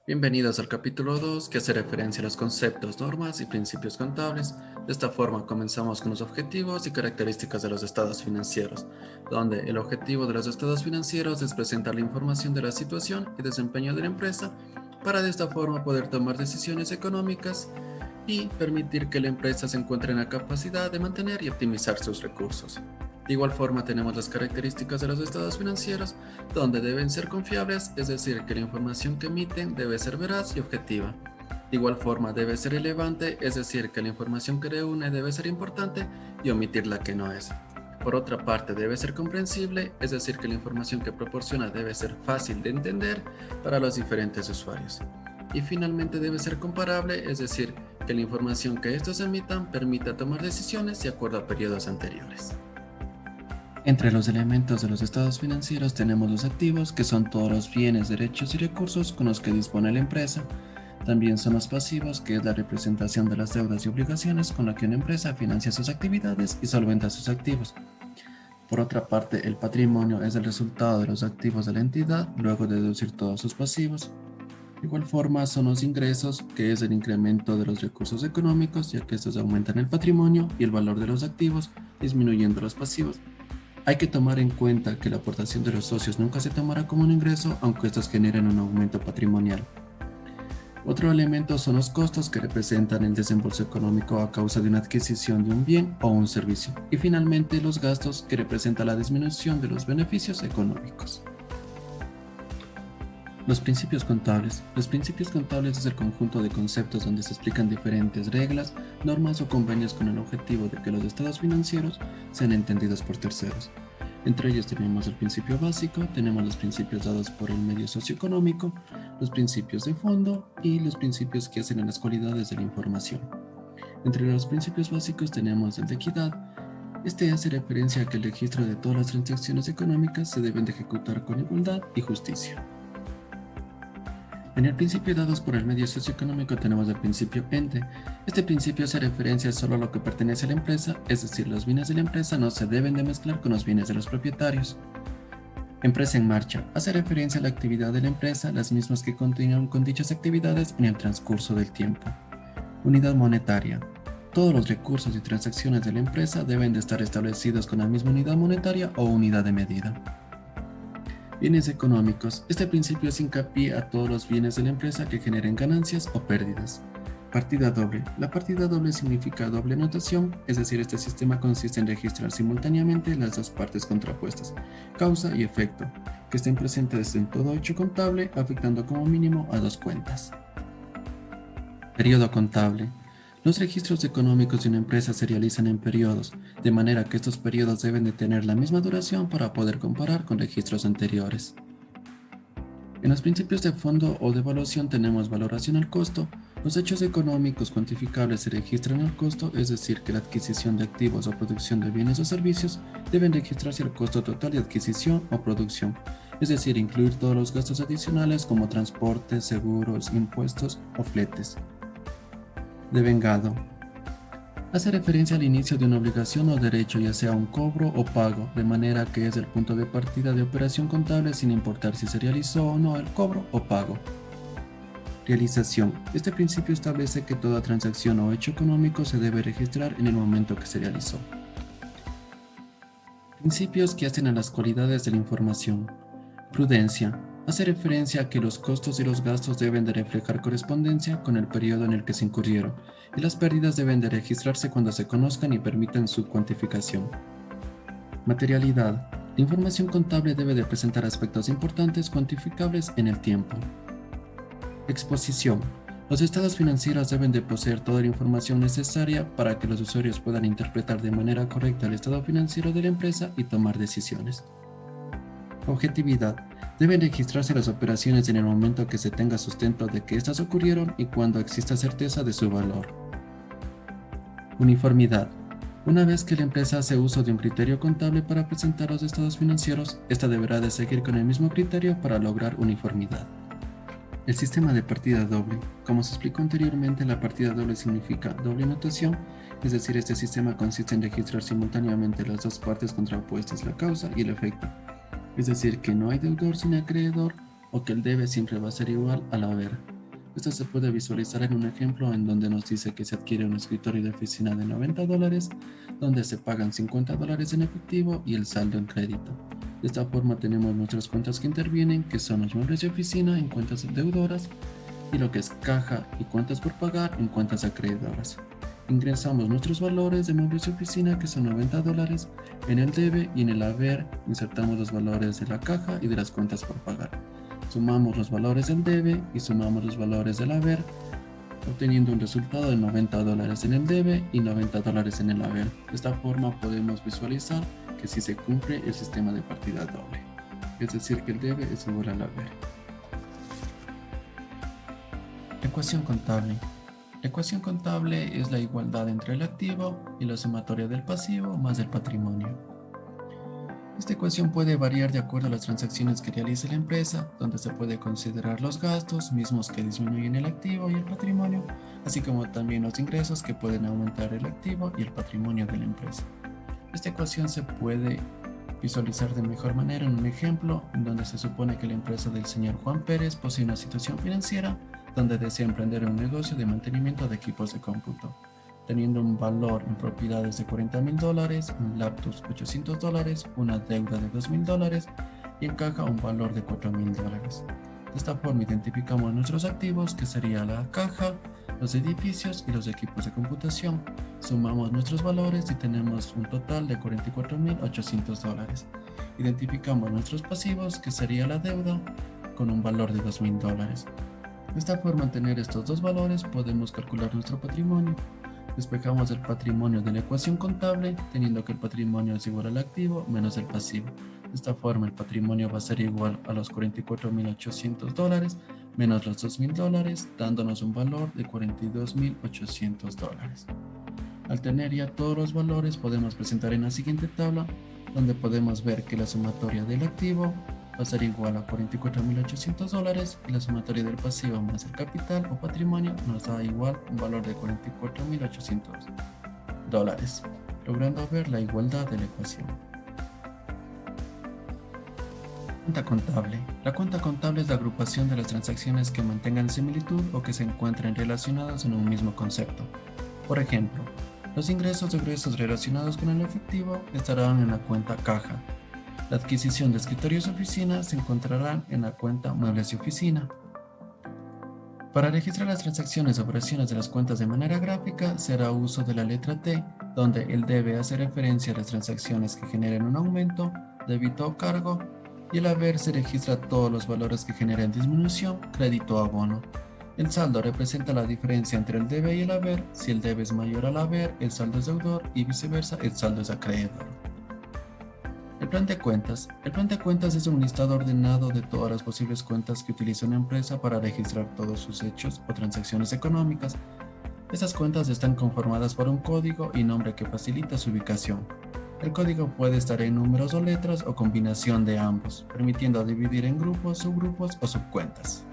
Bienvenidos al capítulo 2 que hace referencia a los conceptos, normas y principios contables. De esta forma comenzamos con los objetivos y características de los estados financieros, donde el objetivo de los estados financieros es presentar la información de la situación y desempeño de la empresa para de esta forma poder tomar decisiones económicas y permitir que la empresa se encuentre en la capacidad de mantener y optimizar sus recursos. De igual forma tenemos las características de los estados financieros, donde deben ser confiables, es decir, que la información que emiten debe ser veraz y objetiva. De igual forma debe ser relevante, es decir, que la información que reúne debe ser importante y omitir la que no es. Por otra parte, debe ser comprensible, es decir, que la información que proporciona debe ser fácil de entender para los diferentes usuarios. Y finalmente debe ser comparable, es decir, que la información que estos emitan permita tomar decisiones de acuerdo a periodos anteriores. Entre los elementos de los estados financieros tenemos los activos, que son todos los bienes, derechos y recursos con los que dispone la empresa. También son los pasivos, que es la representación de las deudas y obligaciones con la que una empresa financia sus actividades y solventa sus activos. Por otra parte, el patrimonio es el resultado de los activos de la entidad luego de deducir todos sus pasivos. De igual forma son los ingresos, que es el incremento de los recursos económicos, ya que estos aumentan el patrimonio y el valor de los activos, disminuyendo los pasivos. Hay que tomar en cuenta que la aportación de los socios nunca se tomará como un ingreso, aunque estos generen un aumento patrimonial. Otro elemento son los costos, que representan el desembolso económico a causa de una adquisición de un bien o un servicio. Y finalmente los gastos, que representan la disminución de los beneficios económicos. Los principios contables. Los principios contables es el conjunto de conceptos donde se explican diferentes reglas, normas o convenios con el objetivo de que los estados financieros sean entendidos por terceros. Entre ellos tenemos el principio básico, tenemos los principios dados por el medio socioeconómico, los principios de fondo y los principios que hacen a las cualidades de la información. Entre los principios básicos tenemos el de equidad. Este hace referencia a que el registro de todas las transacciones económicas se deben de ejecutar con igualdad y justicia. En el principio dados por el medio socioeconómico tenemos el principio ente. Este principio hace referencia solo a lo que pertenece a la empresa, es decir, los bienes de la empresa no se deben de mezclar con los bienes de los propietarios. Empresa en marcha. Hace referencia a la actividad de la empresa, las mismas que continúan con dichas actividades en el transcurso del tiempo. Unidad monetaria. Todos los recursos y transacciones de la empresa deben de estar establecidos con la misma unidad monetaria o unidad de medida. Bienes económicos. Este principio hace hincapié a todos los bienes de la empresa que generen ganancias o pérdidas. Partida doble. La partida doble significa doble notación, es decir, este sistema consiste en registrar simultáneamente las dos partes contrapuestas, causa y efecto, que estén presentes en todo hecho contable, afectando como mínimo a dos cuentas. Periodo contable. Los registros económicos de una empresa se realizan en periodos, de manera que estos periodos deben de tener la misma duración para poder comparar con registros anteriores. En los principios de fondo o de evaluación tenemos valoración al costo. Los hechos económicos cuantificables se registran al costo, es decir, que la adquisición de activos o producción de bienes o servicios deben registrarse al costo total de adquisición o producción, es decir, incluir todos los gastos adicionales como transporte, seguros, impuestos o fletes. Devengado. Hace referencia al inicio de una obligación o derecho, ya sea un cobro o pago, de manera que es el punto de partida de operación contable sin importar si se realizó o no el cobro o pago. Realización. Este principio establece que toda transacción o hecho económico se debe registrar en el momento que se realizó. Principios que hacen a las cualidades de la información. Prudencia. Hace referencia a que los costos y los gastos deben de reflejar correspondencia con el periodo en el que se incurrieron, y las pérdidas deben de registrarse cuando se conozcan y permitan su cuantificación. Materialidad. La información contable debe de presentar aspectos importantes cuantificables en el tiempo. Exposición. Los estados financieros deben de poseer toda la información necesaria para que los usuarios puedan interpretar de manera correcta el estado financiero de la empresa y tomar decisiones. Objetividad. Deben registrarse las operaciones en el momento que se tenga sustento de que éstas ocurrieron y cuando exista certeza de su valor. Uniformidad. Una vez que la empresa hace uso de un criterio contable para presentar los estados financieros, ésta deberá de seguir con el mismo criterio para lograr uniformidad. El sistema de partida doble. Como se explicó anteriormente, la partida doble significa doble notación, es decir, este sistema consiste en registrar simultáneamente las dos partes contrapuestas, la causa y el efecto. Es decir, que no hay deudor sin acreedor o que el debe siempre va a ser igual al haber. Esto se puede visualizar en un ejemplo en donde nos dice que se adquiere un escritorio de oficina de $90, donde se pagan $50 en efectivo y el saldo en crédito. De esta forma tenemos nuestras cuentas que intervienen, que son los muebles de oficina en cuentas deudoras y lo que es caja y cuentas por pagar en cuentas acreedoras. Ingresamos nuestros valores de muebles de oficina, que son $90, en el debe y en el haber insertamos los valores de la caja y de las cuentas por pagar. Sumamos los valores del debe y sumamos los valores del haber, obteniendo un resultado de $90 en el debe y $90 en el haber. De esta forma podemos visualizar que si se cumple el sistema de partida doble, es decir, que el debe es igual al haber. Ecuación contable. La ecuación contable es la igualdad entre el activo y la sumatoria del pasivo más el patrimonio. Esta ecuación puede variar de acuerdo a las transacciones que realice la empresa, donde se puede considerar los gastos mismos que disminuyen el activo y el patrimonio, así como también los ingresos que pueden aumentar el activo y el patrimonio de la empresa. Esta ecuación se puede visualizar de mejor manera en un ejemplo en donde se supone que la empresa del señor Juan Pérez posee una situación financiera donde desea emprender un negocio de mantenimiento de equipos de cómputo, teniendo un valor en propiedades de $40,000, un laptop $800, una deuda de $2,000 y en caja un valor de $4,000. De esta forma identificamos nuestros activos, que sería la caja, los edificios y los equipos de computación. Sumamos nuestros valores y tenemos un total de $44,800. Identificamos nuestros pasivos, que sería la deuda, con un valor de $2,000. De esta forma, al tener estos dos valores, podemos calcular nuestro patrimonio. Despejamos el patrimonio de la ecuación contable, teniendo que el patrimonio es igual al activo menos el pasivo. De esta forma, el patrimonio va a ser igual a los $44,800 menos los $2,000, dándonos un valor de $42,800. Al tener ya todos los valores, podemos presentar en la siguiente tabla, donde podemos ver que la sumatoria del activo va a ser igual a $44,800 y la sumatoria del pasivo más el capital o patrimonio nos da igual un valor de $44,800, logrando ver la igualdad de la ecuación. Cuenta contable. La cuenta contable es la agrupación de las transacciones que mantengan similitud o que se encuentren relacionadas en un mismo concepto. Por ejemplo, los ingresos o egresos relacionados con el efectivo estarán en la cuenta caja. La adquisición de escritorios de oficina se encontrarán en la cuenta muebles de oficina. Para registrar las transacciones o operaciones de las cuentas de manera gráfica, se hará uso de la letra T, donde el debe hace referencia a las transacciones que generen un aumento, débito o cargo, y el haber se registra todos los valores que generen disminución, crédito o abono. El saldo representa la diferencia entre el debe y el haber. Si el debe es mayor al haber, el saldo es deudor y viceversa, el saldo es acreedor. El plan de cuentas. El plan de cuentas es un listado ordenado de todas las posibles cuentas que utiliza una empresa para registrar todos sus hechos o transacciones económicas. Estas cuentas están conformadas por un código y nombre que facilita su ubicación. El código puede estar en números o letras o combinación de ambos, permitiendo dividir en grupos, subgrupos o subcuentas.